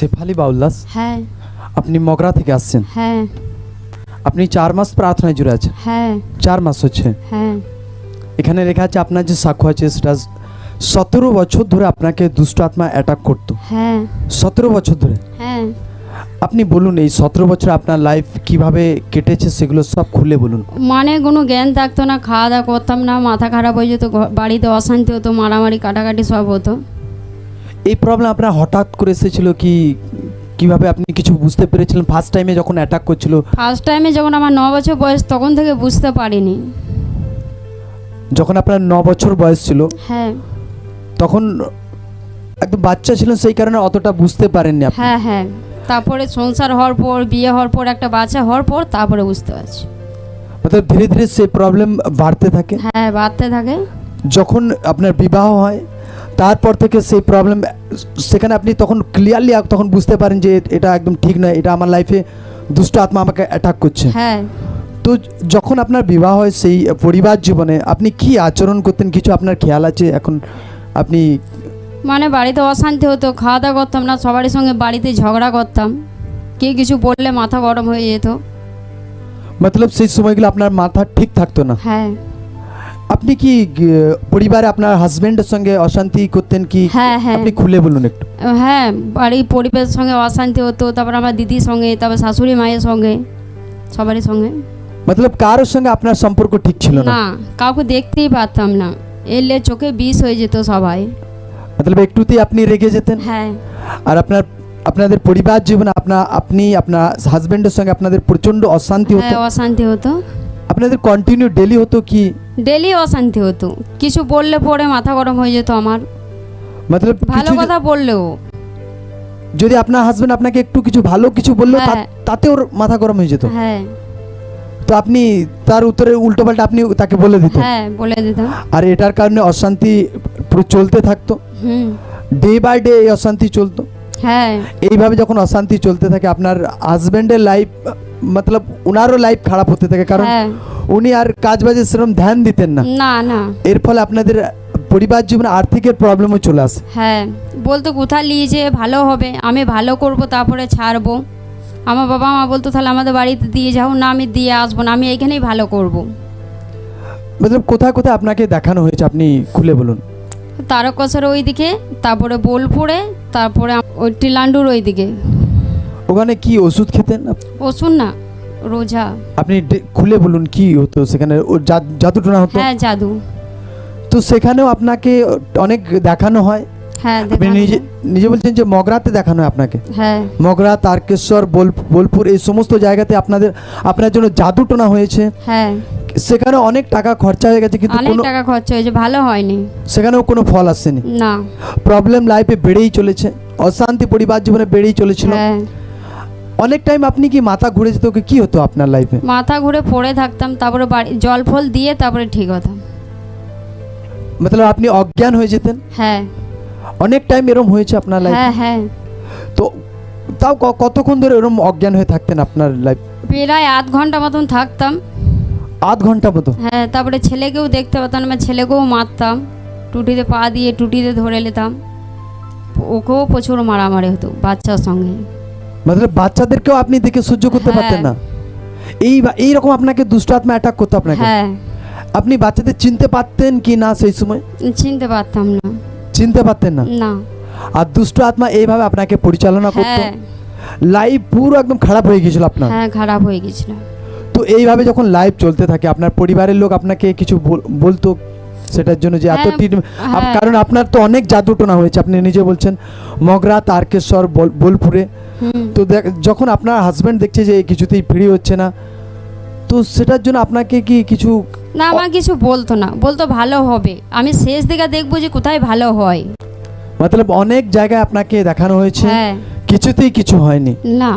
শেফালি বাউল্লাস, হ্যাঁ আপনি মগরা থেকে আসছেন। হ্যাঁ আপনি 4 মাস প্রার্থনায় জুড়ে আছেন। হ্যাঁ 4 মাস হচ্ছে। হ্যাঁ এখানে লেখা আছে আপনার যে সাক্ষ্য আছে সেটা 17 বছর ধরে আপনাকে দুষ্ট আত্মা অ্যাটাক করতো। হ্যাঁ 17 বছর ধরে। হ্যাঁ আপনি বলুন এই 17 বছর আপনার লাইফ কিভাবে কেটেছে সেগুলো সব খুলে বলুন। মানে কোনো জ্ঞান থাকতো না, খাওয়া দাওয়া করতাম না, মাথা খারাপ হয়ে যেত, বাড়িতে অশান্তি হতো, মারামারি কাটাকাটি সব হতো। এই প্রবলেম আপনার হঠাৎ করে এসেছিল কি কিভাবে আপনি কিছু বুঝতে পেরেছিলেন ফার্স্ট টাইমে যখন অ্যাটাক করছিল? ফার্স্ট টাইমে যখন আমার 9 বছর বয়স তখন থেকে বুঝতে পারিনি। যখন আপনার 9 বছর বয়স ছিল হ্যাঁ তখন একদম বাচ্চা ছিলেন, সেই কারণে অতটা বুঝতে পারেননি আপনি। হ্যাঁ হ্যাঁ তারপরে সংসার হওয়ার পর, বিয়ে হওয়ার পর, একটা বাচ্চা হওয়ার পর তারপরে বুঝতে পারছি। मतलब ধীরে ধীরে সেই প্রবলেম বাড়তে থাকে। হ্যাঁ বাড়তে থাকে। যখন আপনার বিবাহ হয় তারপর থেকে সেই প্রবলেম, সেখানে আপনি তখন ক্লিয়ারলি তখন বুঝতে পারেন যে এটা একদম ঠিক নয়, এটা আমার লাইফে দুষ্ট আত্মা আমাকে অ্যাটাক করছে। হ্যাঁ তো যখন আপনার বিবাহ হয় সেই পরিবার জীবনে আপনি কি আচরণ করতেন, কিছু আপনার খেয়াল আছে এখন? আপনি মানে বাড়িতে অশান্তি হতো, খাওয়া দাওয়া করতাম না, সবারই সঙ্গে বাড়িতে ঝগড়া করতাম, কেউ কিছু বললে মাথা গরম হয়ে যেত। মতলব সেই সময়গুলো আপনার মাথা ঠিক থাকতো না। হ্যাঁ আপনি কি পরিবারে আপনার হাজবেন্ডের সঙ্গে অশান্তি করতেন কি? হ্যাঁ হ্যাঁ আপনি খুলে বলুন একটু। হ্যাঁ বাড়ির পরিবারের সঙ্গে অশান্তি হতো, তারপর আমার দিদির সঙ্গে, তারপর শাশুড়ি মায়ের সঙ্গে, সবারই সঙ্গে। মতলব কারোর সঙ্গে আপনার সম্পর্ক ঠিক ছিল না? না, কাউকে দেখতেই পারতাম না, এলে চোখে বিষ হয়ে যেত সবাই। মতলব একটুতেই আপনি রেগে যেতেন। হ্যাঁ আর আপনাদের পরিবার জীবনে আপনি আপনার হাজবেন্ডের সঙ্গে আপনাদের প্রচন্ড অশান্তি হতো? হ্যাঁ অশান্তি হতো, আপনাদের কন্টিনিউ ডেলি হতো কি? ডেলি অশান্তি হতো, কিছু বললে পরে মাথা গরম হয়ে যেত আমার, মতলব ভালো কথা বললেও। যদি আপনার হাজবেন্ড আপনাকে একটু কিছু ভালো কিছু বললো হ্যাঁ। তাতে ওর মাথা গরম হয়ে যেত। হ্যাঁ তো আপনি তার উত্তরে উল্টোপাল্টা আপনি তাকে বলে দিতেন। হ্যাঁ বলে দিতাম। আর এটার কারণে অশান্তি পুরো চলতে থাকতো, হুম ডে বাই ডে এই অশান্তি চলতো। হ্যাঁ এইভাবে যখন অশান্তি চলতে থাকে আপনার হাজবেন্ডের লাইফ, মতলব ওনারও লাইফ খারাপ হতে থাকে, কারণ হ্যাঁ উনি আর কাজ বাজে সেরকম ধ্যান দিতেন না। না না এর ফলে আপনাদের পরিবার জীবনে আর্থিকের প্রবলেমও চলে আসে। হ্যাঁ বলতো কোথায় নিয়ে যেয়ে ভালো হবে, আমি ভালো করব তারপরে ছাড়বো। আমার বাবা মা বলতো তাহলে আমাদের বাড়িতে দিয়ে যাও, না আমি দিয়ে আসবো না, আমি এইখানেই ভালো করব। মতলব কোথায় কোথায় আপনাকে দেখানো হয়েছে আপনি খুলে বলুন। তারকেশ্বর ওইদিকে, তারপরে বোলপুরে, তারপরে ওই টিলান্ডুর ওইদিকে। ওখানে কি ওষুধ খেতেন? ওষুধ না, রোজা। আপনি খুলে বলুন কি হতো সেখানে? ও জাদু টোনা হতো? হ্যাঁ জাদু। তো সেখানেও আপনাকে অনেক দেখানো হয়? হ্যাঁ আপনি নিজে বলছেন যে মগরাতে দেখানো হয় আপনাকে? হ্যাঁ মগরা, তারকেশ্বর, বোলপুর এই সমস্ত জায়গাতে আপনার জন্য জাদু টোনা হয়েছে। হ্যাঁ সেখানে অনেক টাকা খরচা হয়ে গেছে কিন্তু অনেক টাকা খরচা হয়েছে, ভালো হয়নি, সেখানেও কোনো ফল আসেনি। না। প্রবলেম লাইফে বেড়েই চলেছে, অশান্তি পরিবার জীবনে বেড়েই চলেছিল। হ্যাঁ অনেক টাইম আপনি কি মাথা ঘুরে যেত কি হতো আপনার লাইফে? মাথা ঘুরে পড়ে থাকতাম, তারপরে বাড়ি জল ফল দিয়ে তারপরে ঠিক হতাম। মতলব আপনি অজ্ঞান হয়ে যেতেন? হ্যাঁ অনেক টাইম এরম হয়েছে আপনার লাইফে? হ্যাঁ হ্যাঁ তো তাও কতক্ষণ ধরে এরম অজ্ঞান হয়ে থাকতেন আপনার লাইফ? প্রায় 8 ঘন্টা মতন থাকতাম। 8 ঘন্টা মতো? হ্যাঁ তারপরে ছেলেকেও দেখতে পেতাম না, ছেলেকেও মারতাম, টুটিতে পা দিয়ে টুটিতে ধরে নিতাম, ওকেও প্রচুর মারামারি হতো বাচ্চার সঙ্গে। মতলব বাচ্চাদেরকেও আপনি দেখে সহ্য করতে হ্যাঁ। পারতেন না? এইরকম আপনাকে দুষ্ট আত্মা অ্যাটাক করতো আপনাকে? হ্যাঁ আপনি বাচ্চাদের চিনতে পারতেন কি না সেই সময়? চিনতে পারতাম না। চিনতে পারতেন না? না। আর দুষ্ট আত্মা এইভাবে আপনাকে পরিচালনা করতো? হ্যাঁ লাইফ পুরো একদম খারাপ হয়ে গিয়েছিল আপনার? হ্যাঁ খারাপ হয়ে গেছিল। তো এইভাবে যখন লাইফ চলতে থাকে আপনার পরিবারের লোক আপনাকে কিছু বলতো সেটার জন্য যে এত হ্যাঁ। কারণ আপনার তো অনেক জাদু টোনা হয়েছে আপনি নিজে বলছেন, মগরা, তারকেশ্বর, বোলপুরে। তো যখন আপনার হাজবেন্ড দেখছে যে কিছুতেই ফ্রি হচ্ছে না, তো সেটার জন্য আপনাকে কি কিছু? না আমার কিছু বলতো না, বলতো ভালো হবে, আমি শেষ দিকে দেখবো যে কোথায় ভালো হয়। মতলব অনেক জায়গায় আপনাকে দেখানো হয়েছে, হ্যাঁ কিছুতেই কিছু হয়নি। না।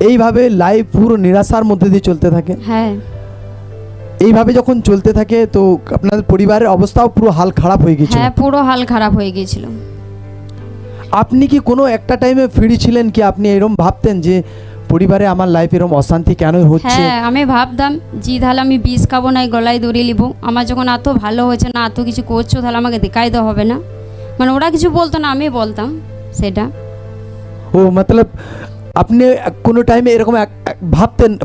এইভাবে লাইফ পুরো নিরাশার মধ্যে দিয়ে চলতে থাকে। হ্যাঁ এইভাবে যখন চলতে থাকে তো আপনাদের পরিবারের অবস্থাও পুরো হাল খারাপ হয়ে গিয়েছিল? হ্যাঁ পুরো হাল খারাপ হয়ে গিয়েছিল। আপনি কি কোনো একটা টাইমে ফ্রি ছিলেন কি আপনি এরকম ভাবতেন যে পরিবারে আমার লাইফ এরকম অশান্তি কেন হচ্ছে? হ্যাঁ আমি ভাবতাম জি তাহলে আমি বিষ খাবো না, গলায় দড়ি নিব, আমার যখন এত ভালো হয়েছে না, এত কিছু করছো, তাহলে আমাকে দেখাই দেওয়া হবে না। মানে ওরা কিছু বলতো না, আমি বলতাম সেটা। ও মতলব আপনি কোনো টাইমে এরকম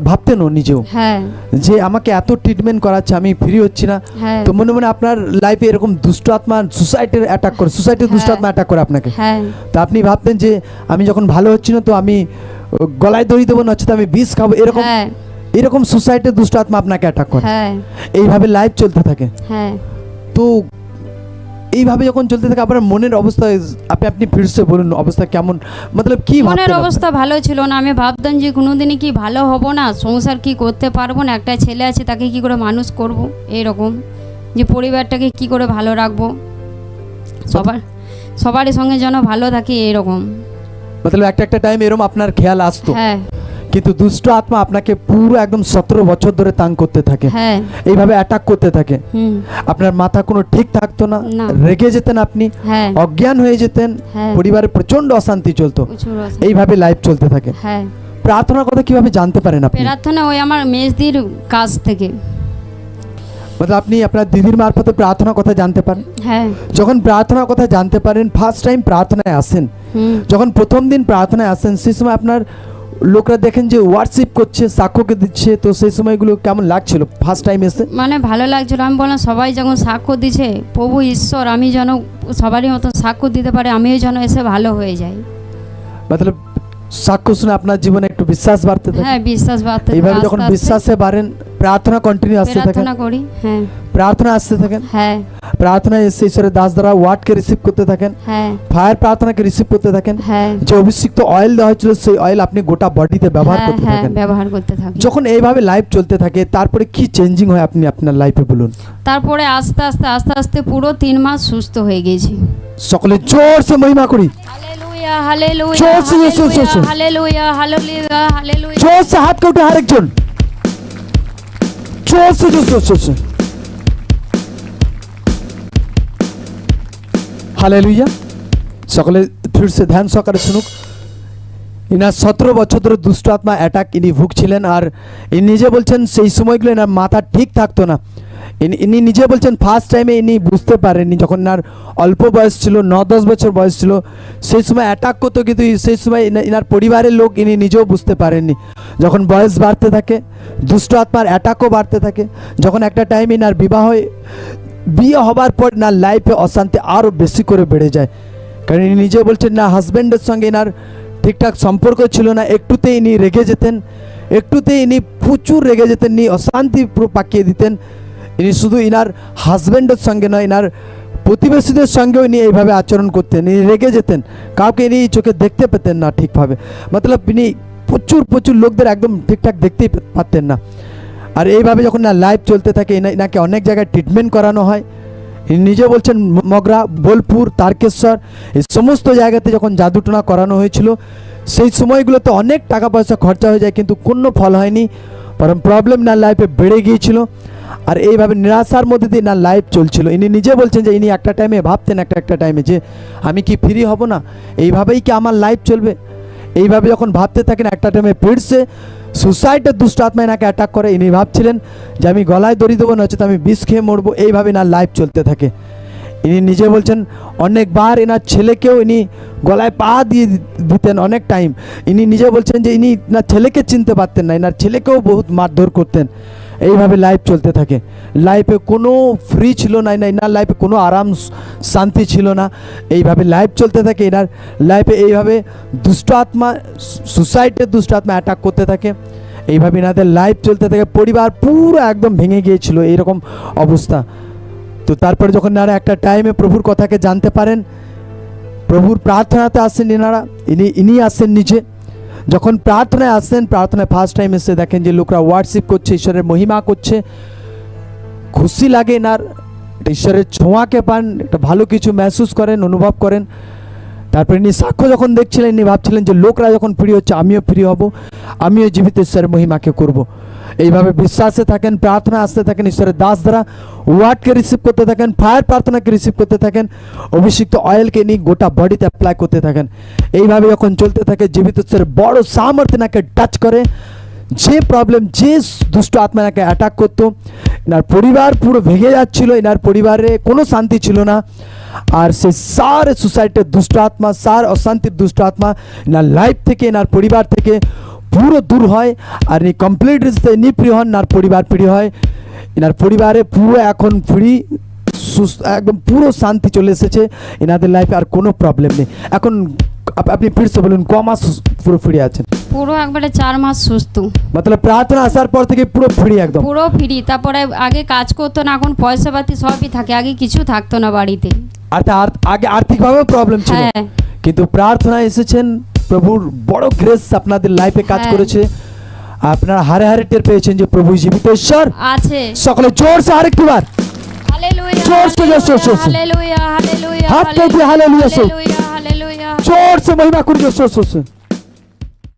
ভাবতেনও নিজেও হ্যাঁ যে আমাকে এত ট্রিটমেন্ট করাচ্ছে, আমি ফ্রি হচ্ছি না, হ্যাঁ তো মনে মনে আপনার লাইফে এরকম দুষ্ট আত্মা সুসাইডের অ্যাটাক করে, সুসাইডের দুষ্ট আত্মা অ্যাটাক করে আপনাকে, হ্যাঁ তো আপনি ভাবতেন যে আমি যখন ভালো হচ্ছি না তো আমি গলায় দড়ি দেবো, নচেত আমি বিষ খাবো, এরকম হ্যাঁ এরকম সুসাইডের দুষ্ট আত্মা আপনাকে অ্যাটাক করে, হ্যাঁ এইভাবে লাইফ চলতে থাকে। হ্যাঁ তো এইভাবে যখন চলতে থাকে আপনার মনের অবস্থা, আপনি ফিরছে বলুন অবস্থা কেমন, মতলব কি মনের ভাবতেন অবস্থা ভালো ছিল না। আমি ভাবতাম যে কোনোদিনই কি ভালো হব না, সংসার কি করতে পারবো না, একটা ছেলে আছে তাকে কি করে মানুষ করব, এইরকম যে পরিবারটাকে কি করে ভালো রাখবো, সবারই সঙ্গে যেন ভালো থাকি, এইরকম। মতলব একটা টাইম এরকম আপনার খেয়াল আসতো, হ্যাঁ কিন্তু দুষ্ট আত্মা আপনাকে পুরো একদম 17 বছর ধরে তাং করতে থাকে, হ্যাঁ এইভাবে অ্যাটাক করতে থাকে। হুম আপনার মাথা কোনো ঠিক থাকতো না, না। রেগে যেতেন আপনি, হ্যাঁ অজ্ঞান হয়ে যেতেন, হ্যাঁ পরিবারে প্রচন্ড অশান্তি চলতো, প্রচুর অশান্তি। এইভাবে লাইফ চলতে থাকে। হ্যাঁ প্রার্থনার কথা কিভাবে জানতে পারেন আপনি? প্রার্থনা ওই আমার মেজদির কাছ থেকে। মতলব আপনি আপনার দিদির মারফতে প্রার্থনার কথা জানতে পারেন। হ্যাঁ যখন প্রার্থনার কথা জানতে পারেন, ফার্স্ট টাইম প্রার্থনায় আসেন, হুম যখন প্রথম দিন প্রার্থনায় আসেন, সেই সময় আপনার লোকরা দেখেন যে ওয়ার্শিপ করছে, সাক্ষ্যকে দিচ্ছে, তো সেই সময়গুলো কেমন লাগছিল ফার্স্ট টাইম এসে? মানে ভালো লাগছিল। আমি বললাম সবাই যখন সাক্ষ্য দিছে, প্রভু ঈশ্বর আমি যেন সবারই মতো সাক্ষ্য দিতে পারে, আমিও যেন এসে ভালো হয়ে যাই। মতলব সাক্ষ্য শুনে আপনার জীবনে একটু বিশ্বাস বাড়তে থাকে। হ্যাঁ বিশ্বাস বাড়তে এইভাবে আস্তে যখন আস্তে বিশ্বাসে বাড়েন, প্রার্থনা কন্টিনিউ আসতে থাকেন, প্রার্থনা করি। হ্যাঁ প্রার্থনা আসতে থাকেন, হ্যাঁ প্রার্থনায় এসে ঈশ্বরের দাস দ্বারা ওয়ার্ডকে রিসিভ করতে থাকেন, হ্যাঁ ফায়ার প্রার্থনাকে রিসিভ করতে থাকেন, হ্যাঁ যে অভিষিক্ত অয়েল দেওয়া হয়েছিল সেই অয়েল আপনি গোটা বডিতে ব্যবহার করতে হ্যাঁ থাকেন। ব্যবহার করতে থাকি। যখন এইভাবে লাইফ চলতে থাকে, তারপরে কি চেঞ্জিং হয় আপনি আপনার লাইফে বলুন? তারপরে আস্তে আস্তে আস্তে পুরো 3 মাস সুস্থ হয়ে গেছি। সকলে জোরসে মহিমা করি, হালেলুয়া হালেলুয়া জোরসে, জোরসে, জোরসে। Hallelujah hallelujah hallelujah. জোরসে হাত কে উঠে আরেকজন, জোরসে জোরসে জোরসে। হালেলুয়া। সকলে ফির সে ধ্যান সহকারে শুনুক। ইনার 17 বছর ধরে দুষ্ট আত্মা অ্যাটাক ইনি ভুগছিলেন, আর ইনি নিজে বলছেন সেই সময়গুলো এনার মাথা ঠিক থাকতো না। ইনি নিজে বলছেন ফার্স্ট টাইমে ইনি বুঝতে পারেননি, যখন এনার অল্প বয়স ছিল, 9-10 বছর বয়স ছিল, সেই সময় অ্যাটাক করতো, কিন্তু সেই সময় ইনার পরিবারের লোক ইনি নিজেও বুঝতে পারেননি। যখন বয়স বাড়তে থাকে, দুষ্ট আত্মার অ্যাটাকও বাড়তে থাকে। যখন একটা টাইম ইনার বিয়ে হবার পর না লাইফে অশান্তি আরও বেশি করে বেড়ে যায়, কারণ ইনি নিজে বলছেন না হাজব্যান্ডের সঙ্গে ইনার ঠিকঠাক সম্পর্ক ছিল না, একটুতেই ইনি রেগে যেতেন, একটুতেই ইনি প্রচুর রেগে যেতেন, ইনি অশান্তি পুরো পাকিয়ে দিতেন। ইনি শুধু ইনার হাজব্যান্ডের সঙ্গে নয়, ইনার প্রতিবেশীদের সঙ্গেও ইনি এইভাবে আচরণ করতেন, ইনি রেগে যেতেন, কাউকে ইনি চোখে দেখতে পেতেন না ঠিকভাবে, মতলব ইনি প্রচুর লোকদের একদম ঠিকঠাক দেখতেই পারতেন না। আর এইভাবে যখন না লাইফ চলতে থাকে, এনাকে অনেক জায়গায় ট্রিটমেন্ট করানো হয়। ইনি নিজে বলছেন মগরা, বোলপুর, তারকেশ্বর এই সমস্ত জায়গাতে যখন জাদুটোনা করানো হয়েছিল, সেই সময়গুলোতে অনেক টাকা পয়সা খরচা হয়ে যায়, কিন্তু কোনো ফল হয়নি, বরং প্রবলেম না লাইফে বেড়ে গিয়েছিল। আর এইভাবে নিরাশার মধ্যে দিয়ে না লাইফ চলছিল। ইনি নিজে বলছেন যে ইনি একটা টাইমে ভাবতেন, একটা টাইমে যে আমি কি ফ্রি হব না, এইভাবেই কি আমার লাইফ চলবে। এইভাবে যখন ভাবতে থাকেন, একটা টাইমে ফিরছে সুসাইডের দুষ্ট আত্মা এনাকে অ্যাটাক করে। ইনি ভাবছিলেন যে আমি গলায় দড়ি দেবো, নচেত আমি বিষ খেয়ে মরবো, এইভাবে না লাইফ চলতে থাকে। ইনি নিজে বলছেন অনেকবার এনার ছেলেকেও ইনি গলায় পা দিয়ে দিতেন অনেক টাইম। ইনি নিজে বলছেন যে ইনি না ছেলেকে চিনতে পারতেন না, এনার ছেলেকেও বহুত মারধর করতেন। এইভাবে লাইফ চলতে থাকে। লাইফে কোনো ফ্রি ছিল না, এনার লাইফে কোনো আরাম শান্তি ছিল না। এইভাবে লাইফ চলতে থাকে। এনার লাইফে এইভাবে দুষ্ট আত্মা, সুসাইডের দুষ্ট আত্মা অ্যাটাক করতে থাকে। এইভাবে এনাদের লাইফ চলতে থাকে। পরিবার পুরো একদম ভেঙে গিয়েছিল, এইরকম অবস্থা। তো তারপরে যখন এনারা একটা টাইমে প্রভুর কথাকে জানতে পারেন, প্রভুর প্রার্থনাতে আসেন এনারা, ইনি আসেন নিজে। যখন প্রার্থনায় আসেন, প্রার্থনায় ফার্স্ট টাইম এসে দেখেন যে লোকরা ওয়ার্শিপ করছে, ঈশ্বরের মহিমা করছে, খুশি লাগে এনার, ঈশ্বরের ছোঁয়াকে পান, একটা ভালো কিছু মেহসুস করেন, অনুভব করেন। তারপরে ইনি সাক্ষ্য যখন দেখছিলেন, ইনি ভাবছিলেন যে লোকরা যখন ফ্রি হচ্ছে, আমিও ফ্রি হব, আমিও জীবিত ঈশ্বরের মহিমাকে করব। এইভাবে বিশ্বাসে থাকেন, প্রার্থনা আসতে থাকেন, ঈশ্বরের দাস দ্বারা ওয়ার্ডকে রিসিভ করতে থাকেন, ফায়ার প্রার্থনাকে রিসিভ করতে থাকেন, অভিষিক্ত অয়েলকে নিয়ে গোটা বডিতে অ্যাপ্লাই করতে থাকেন। এইভাবে যখন চলতে থাকে, জীবিত ঈশ্বরের বড় সামর্থ্য নাকে টাচ করে, যে প্রবলেম, যে দুষ্ট আত্মা এনাকে অ্যাটাক করতো, এনার পরিবার পুরো ভেঙে যাচ্ছিল, এনার পরিবারে কোনো শান্তি ছিল না। আর সে সারে সোসাইটির দুষ্ট আত্মা, সার অশান্তির দুষ্ট আত্মা এনার লাইফ থেকে, এনার পরিবার থেকে পুরো দূর হয়। আর এই কমপ্লিট ইনি ফ্রি হন, এনার পরিবার ফ্রি হয়। এনার পরিবারে পুরো এখন ফ্রি, সুস্থ, একদম পুরো শান্তি চলে এসেছে এনাদের লাইফে, আর কোনো প্রবলেম নেই। এখন আপনি ফিরছে বলুন ক মাস পুরো ফ্রি আছেন? পুরো একবারে 4 মাস সুস্থ, মতলব প্রার্থনা আসার পর থেকে পুরো ফ্রি একদম? পুরো ফ্রি। তারপরে আগে কাজ করতো না, এখন পয়সা পাতি সবই থাকে, আগে কিছু থাকতো না বাড়িতে। আগে আর্থিকভাবেও প্রবলেম ছিল, হ্যাঁ। কিন্তু প্রার্থনা এসেছেন, প্রভুর বড় গ্রেস আপনাদের লাইফে কাজ হ্যাঁ। করেছে। আপনারা হারে হারে টের পেয়েছেন যে প্রভু জীবিত ঈশ্বর আছে। সকলে জোরসে আরেকবার হালেলুয়া, জোরসে, জোরসে, জোরসে। হালেলুয়া, হালেলুয়া, হাত পেতে হালেলুয়া, হালেলুয়া, হালেলুয়া। जोर से महिमा करो जोर से